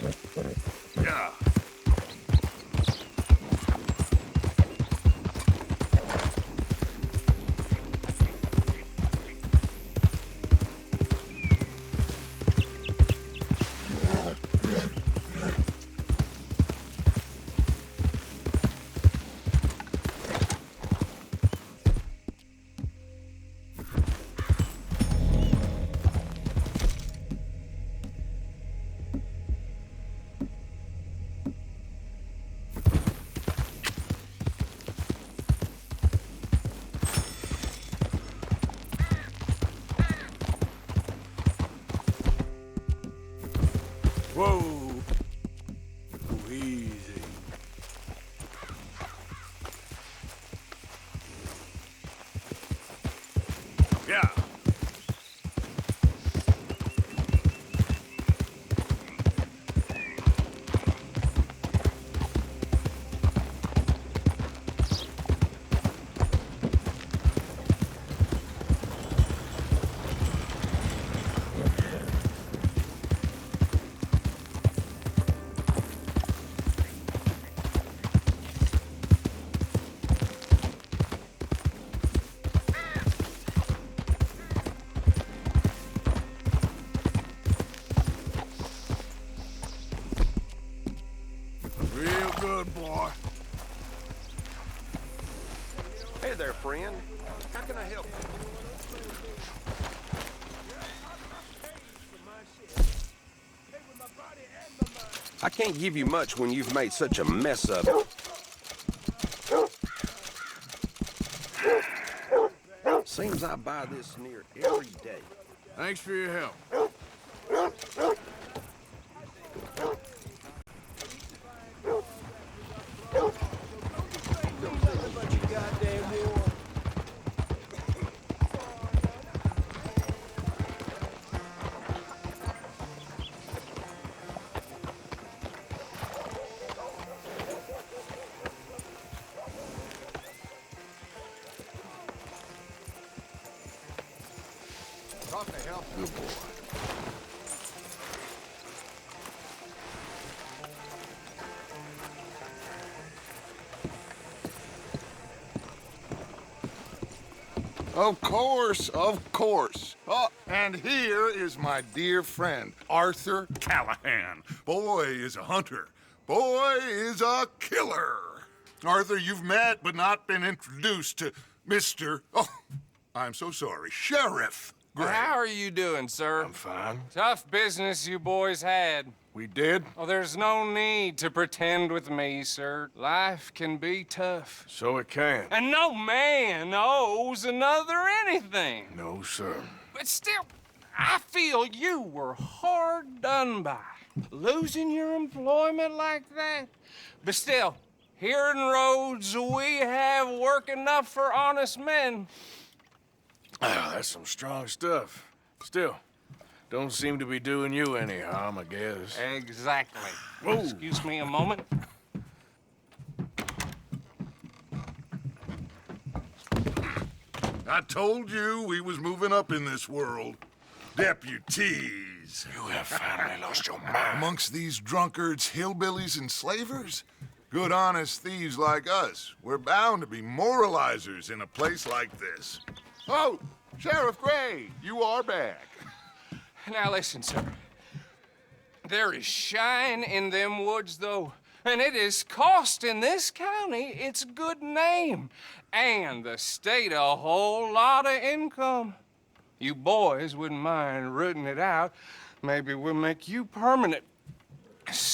Yeah. Whoa! Easy. Yeah. Real good, boy. Hey there, friend. How can I help you? I can't give you much when you've made such a mess of it. Seems I buy this near every day. Thanks for your help. Good boy. Of course, of course. Oh, and here is my dear friend, Arthur Callahan. Boy is a hunter. Boy is a killer. Arthur, you've met but not been introduced to Mr. Oh, I'm so sorry, Sheriff Gray. How are you doing, sir? I'm fine. Tough business you boys had. We did? Oh, there's no need to pretend with me, sir. Life can be tough. So it can. And no man owes another anything. No, sir. But still, I feel you were hard done by. Losing your employment like that. But still, here in Rhodes, we have work enough for honest men. Ah, that's some strong stuff. Still, don't seem to be doing you any harm, I guess. Exactly. Whoa. Excuse me a moment. I told you we was moving up in this world. Deputies. You have finally lost your mind. Amongst these drunkards, hillbillies, and slavers? Good honest thieves like us. We're bound to be moralizers in a place like this. Oh, Sheriff Gray, you are back. Now listen, sir. There is shine in them woods, though, and it is costing this county its good name and the state a whole lot of income. You boys wouldn't mind rooting it out. Maybe we'll make you permanent.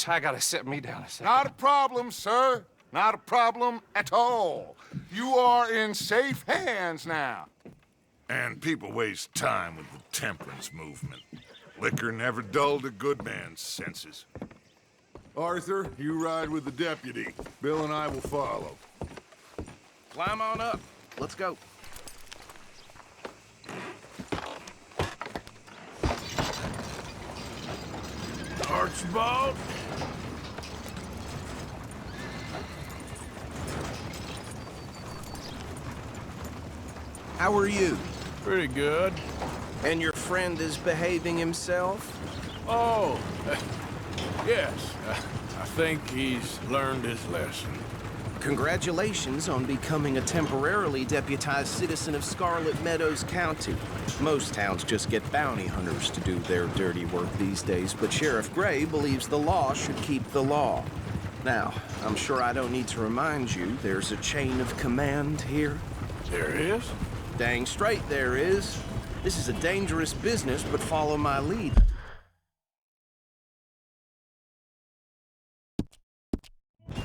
I gotta sit me down a second. Not a problem, sir. Not a problem at all. You are in safe hands now. And people waste time with the temperance movement. Liquor never dulled a good man's senses. Arthur, you ride with the deputy. Bill and I will follow. Climb on up. Let's go. Archibald? How are you? Pretty good. And your friend is behaving himself? Oh, Yes, I think he's learned his lesson. Congratulations on becoming a temporarily deputized citizen of Scarlet Meadows County. Most towns just get bounty hunters to do their dirty work these days, but Sheriff Gray believes the law should keep the law. Now, I'm sure I don't need to remind you there's a chain of command here. There is? Dang straight there is. This is a dangerous business, but follow my lead.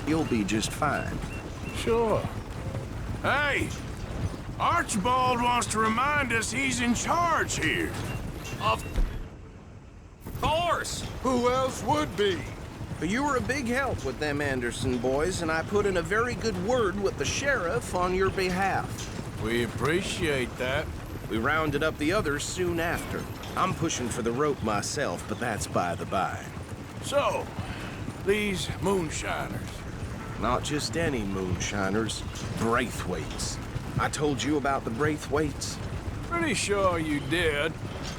You'll be just fine. Sure. Hey! Archibald wants to remind us he's in charge here. Of course! Who else would be? But you were a big help with them Anderson boys, and I put in a very good word with the sheriff on your behalf. We appreciate that. We rounded up the others soon after. I'm pushing for the rope myself, but that's by the by. So, these moonshiners. Not just any moonshiners, Braithwaites. I told you about the Braithwaites. Pretty sure you did.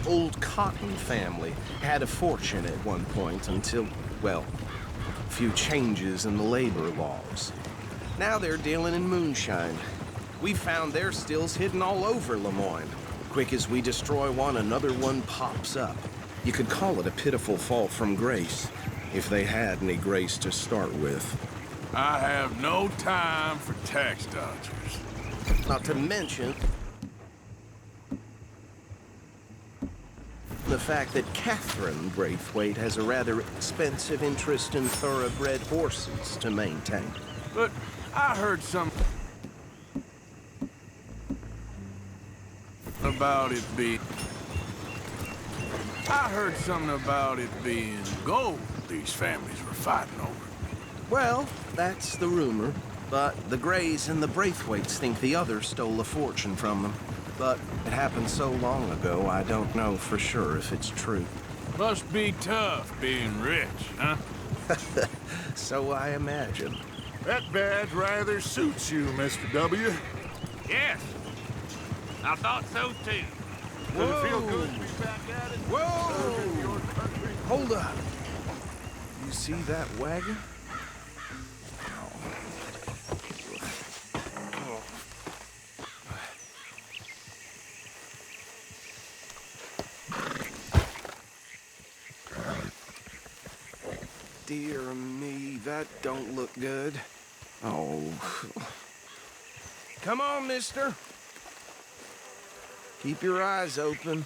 Old Cotton family had a fortune at one point until, well, a few changes in the labor laws. Now they're dealing in moonshine. We found their stills hidden all over Lemoyne. Quick as we destroy one, another one pops up. You could call it a pitiful fall from grace, if they had any grace to start with. I have no time for tax dodgers. Not to mention the fact that Catherine Braithwaite has a rather expensive interest in thoroughbred horses to maintain. But I heard something about it being... gold these families were fighting over. Well, that's the rumor. But the Grays and the Braithwaites think the others stole a fortune from them. But it happened so long ago, I don't know for sure if it's true. Must be tough being rich, huh? So I imagine. That badge rather suits you, Mr. W. Yes, I thought so too. Does it feel good to be back at it? Whoa! Your country? Hold up. You see that wagon? Dear me, that don't look good. Oh. Come on, mister. Keep your eyes open.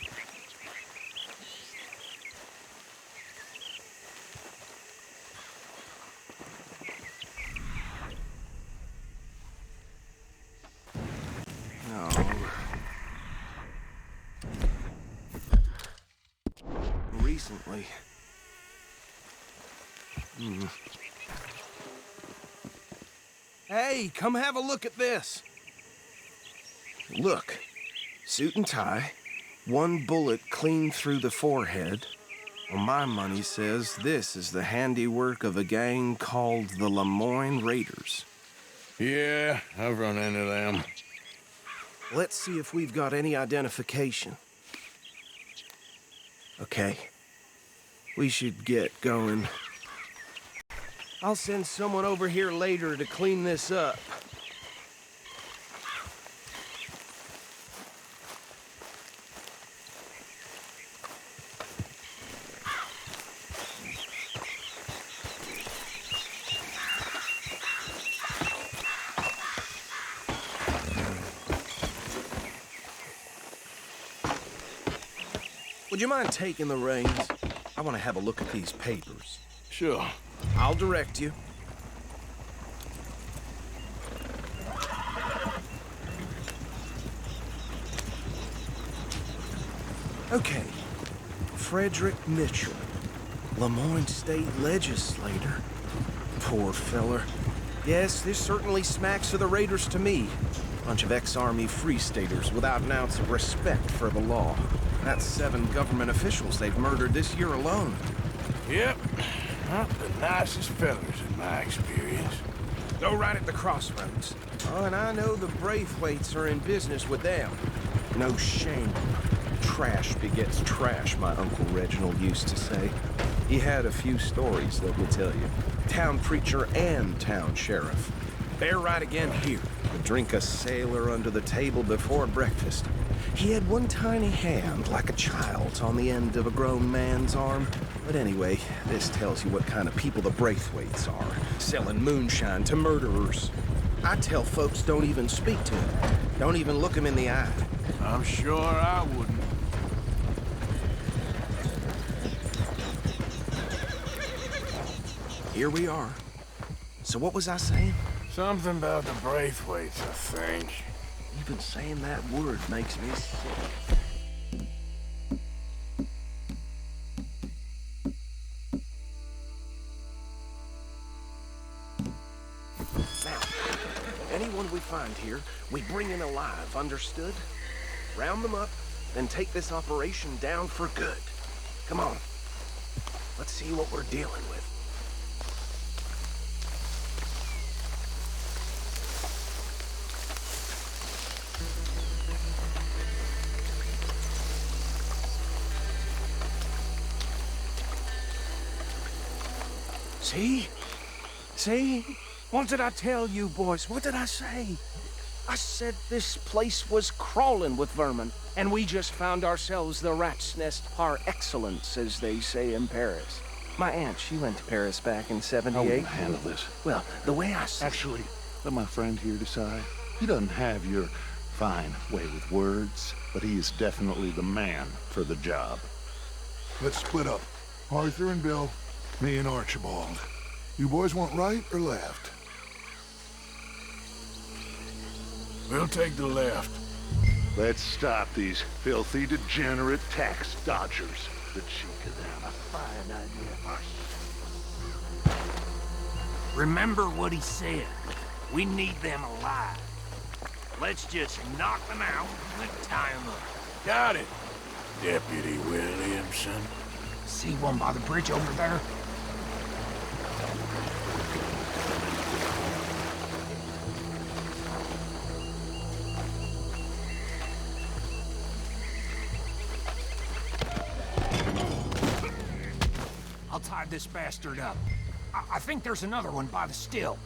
No. Recently. Hey, come have a look at this. Look, suit and tie, one bullet clean through the forehead. Well, my money says this is the handiwork of a gang called the Lemoyne Raiders. Yeah, I've run into them. Let's see if we've got any identification. Okay, we should get going. I'll send someone over here later to clean this up. Would you mind taking the reins? I want to have a look at these papers. Sure. I'll direct you. Okay. Frederick Mitchell, Lemoyne State Legislator. Poor feller. Yes, this certainly smacks of the Raiders to me. Bunch of ex-Army Free Staters without an ounce of respect for the law. That's 7 government officials they've murdered this year alone. Yep. Not the nicest fellas in my experience. Go right at the crossroads. Oh, and I know the Braithwaites are in business with them. No shame. Trash begets trash, my Uncle Reginald used to say. He had a few stories, let me tell you. Town preacher and town sheriff. They're right again here. Would drink a sailor under the table before breakfast. He had one tiny hand, like a child's, on the end of a grown man's arm. But anyway, this tells you what kind of people the Braithwaites are. Selling moonshine to murderers. I tell folks don't even speak to him. Don't even look him in the eye. I'm sure I wouldn't. Here we are. So what was I saying? Something about the Braithwaites, I think. Even saying that word makes me sick. Now, anyone we find here, we bring in alive, understood? Round them up, then take this operation down for good. Come on. Let's see what we're dealing with. See? See? What did I tell you, boys? What did I say? I said this place was crawling with vermin, and we just found ourselves the rat's nest par excellence, as they say in Paris. My aunt, she went to Paris back in '78. I won't handle this. Well, the way I see Actually, let my friend here decide. He doesn't have your fine way with words, but he is definitely the man for the job. Let's split up. Arthur and Bill, me and Archibald. You boys want right or left? We'll take the left. Let's stop these filthy, degenerate tax dodgers. The cheek of them. A fine idea. Remember what he said. We need them alive. Let's just knock them out and tie them up. Got it, Deputy Williamson. See one by the bridge over there? I'll tie this bastard up. I think there's another one by the still.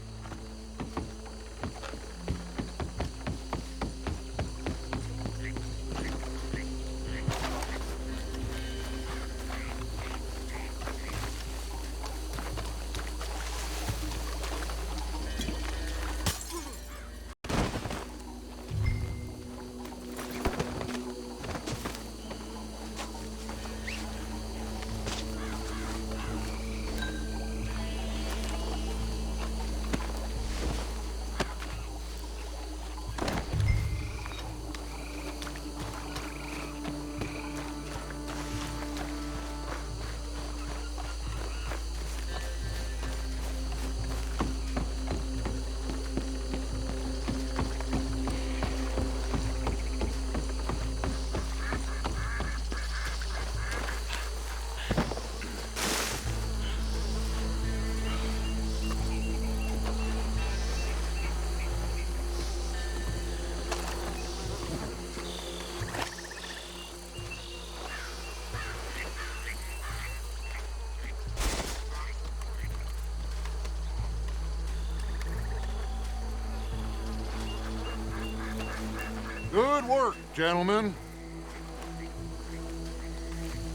Good work, gentlemen.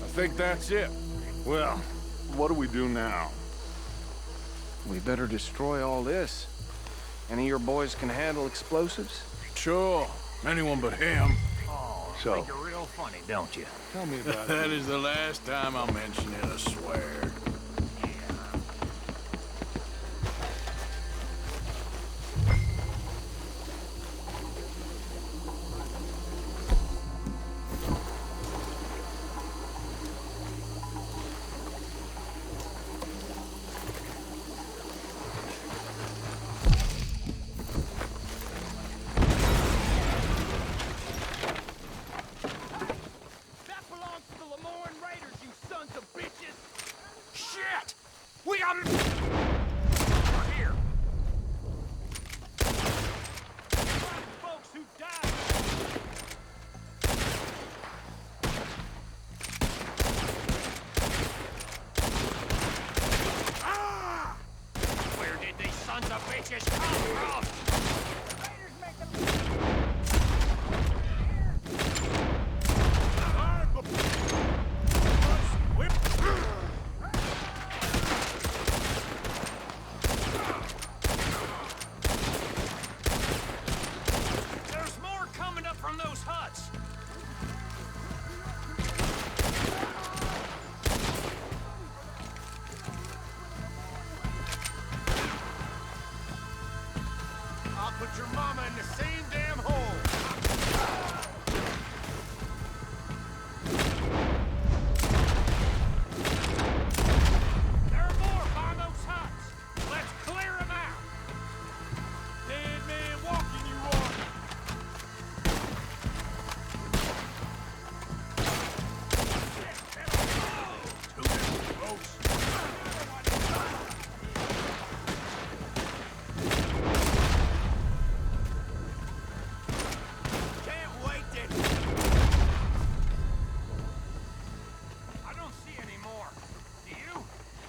I think that's it. Well, what do we do now? we better destroy all this. Any of your boys can handle explosives? Sure. Anyone but him. Oh, So- think you're real funny, don't you? Tell me about it. That is the last time I'll mention it, I swear. That belongs to the Lemoyne Raiders, you sons of bitches! Shit! We are here! Folks who died!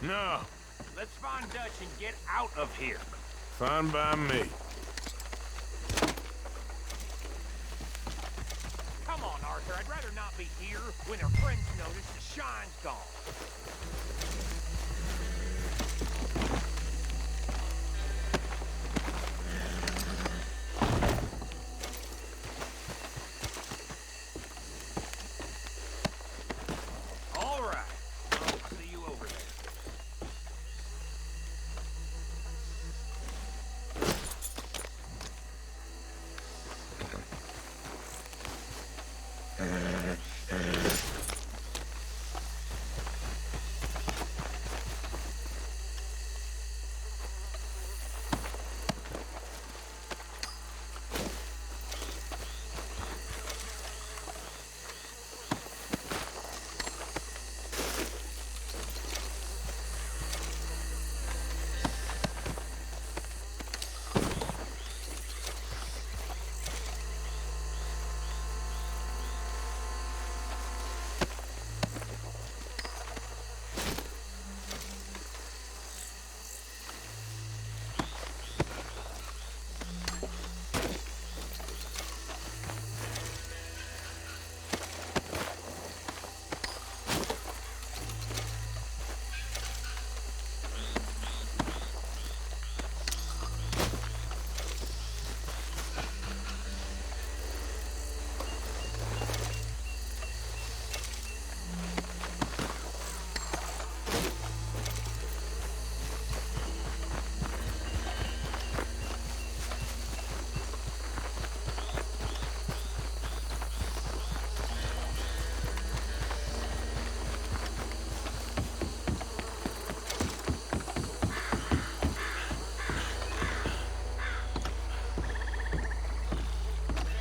No, Let's find Dutch and get out of here. fine by me. Come on, Arthur. I'd rather not be here when our friends notice the shine's gone. All right. I'll see you over there.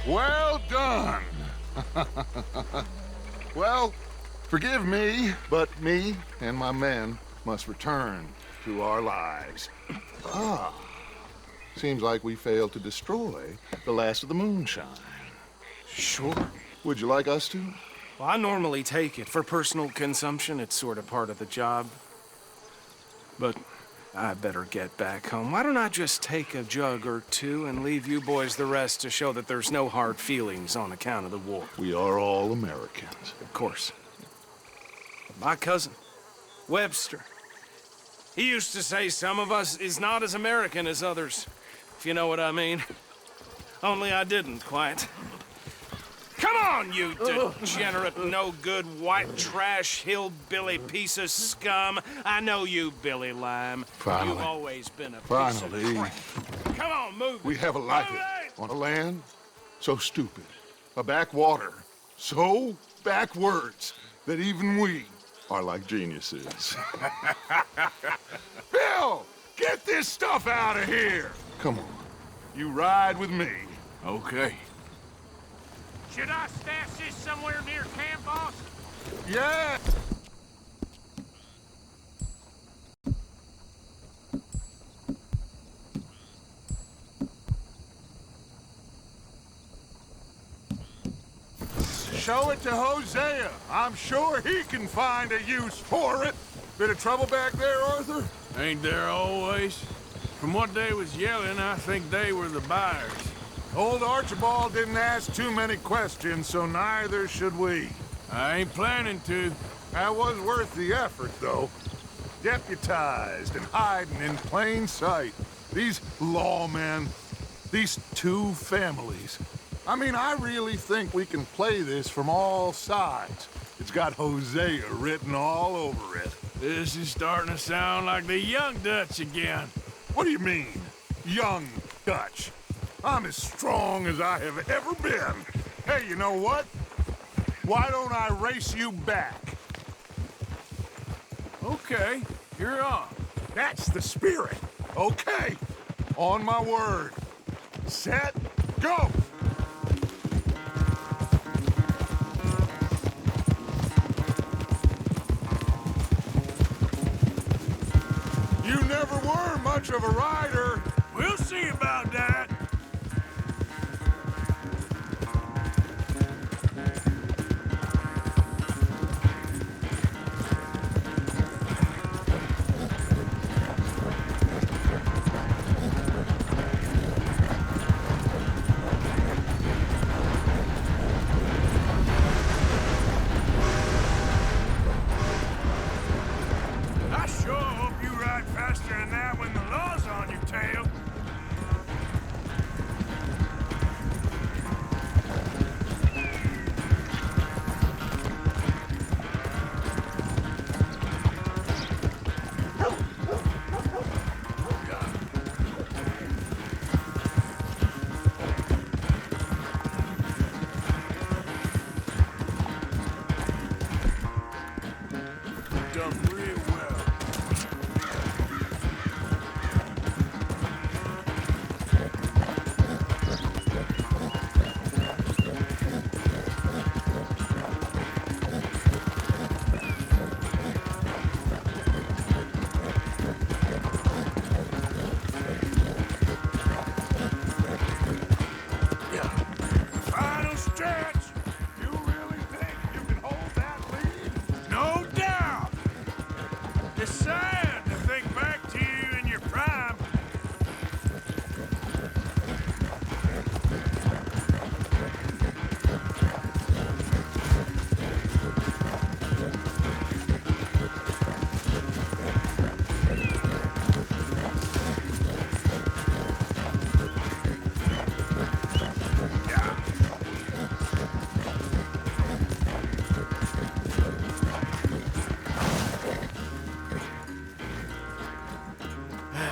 Well done. Well, forgive me, but me and my men must return to our lives. Seems like we failed to destroy the last of the moonshine. Sure. Would you like us to? Well, I normally take it. For personal consumption, it's sort of part of the job. But I better get back home. Why don't I just take a jug or two and leave you boys the rest to show that there's no hard feelings on account of the war? We are all Americans. Of course. My cousin, Webster, he used to say some of us is not as American as others, if you know what I mean. Only I didn't quite. Come on, you degenerate, no-good, white trash, hillbilly piece of scum. I know you, Billy Lime. Finally. You've always been a piece Finally. of crap. Come on, move We it. have a life Move it! on a land so stupid, a backwater so backwards that even we are like geniuses. Bill, get this stuff out of here! Come on, you ride with me. Okay. Should I stash this somewhere near camp, boss? Yeah! Show it to Hosea. I'm sure he can find a use for it. Bit of trouble back there, Arthur? Ain't there always? From what they was yelling, I think they were the buyers. Old Archibald didn't ask too many questions, so neither should we. I ain't planning to. That was worth the effort, though. Deputized and hiding in plain sight. These lawmen, these two families. I mean, I really think we can play this from all sides. It's got Hosea written all over it. This is starting to sound like the young Dutch again. What do you mean, young Dutch? I'm as strong as I have ever been. Hey, you know what? Why don't I race you back? Okay, you're on. That's the spirit. Okay, on my word. Set, go! You never were much of a rider. We'll see about that.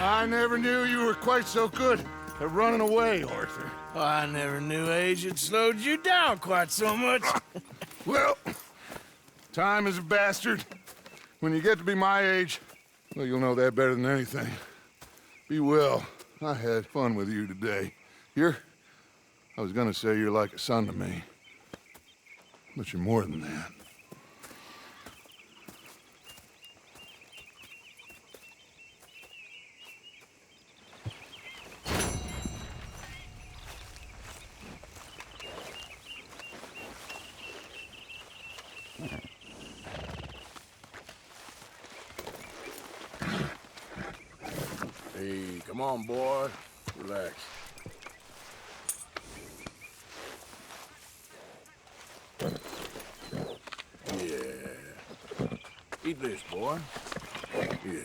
I never knew you were quite so good at running away, Arthur. I never knew age had slowed you down quite so much. Well, time is a bastard. When you get to be my age, well, you'll know that better than anything. Be well. I had fun with you today. I was gonna say you're like a son to me. But you're more than that. Hey, come on, boy. Relax. Yeah. Eat this, boy. Yeah.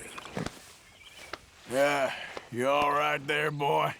Yeah, you all right there, boy?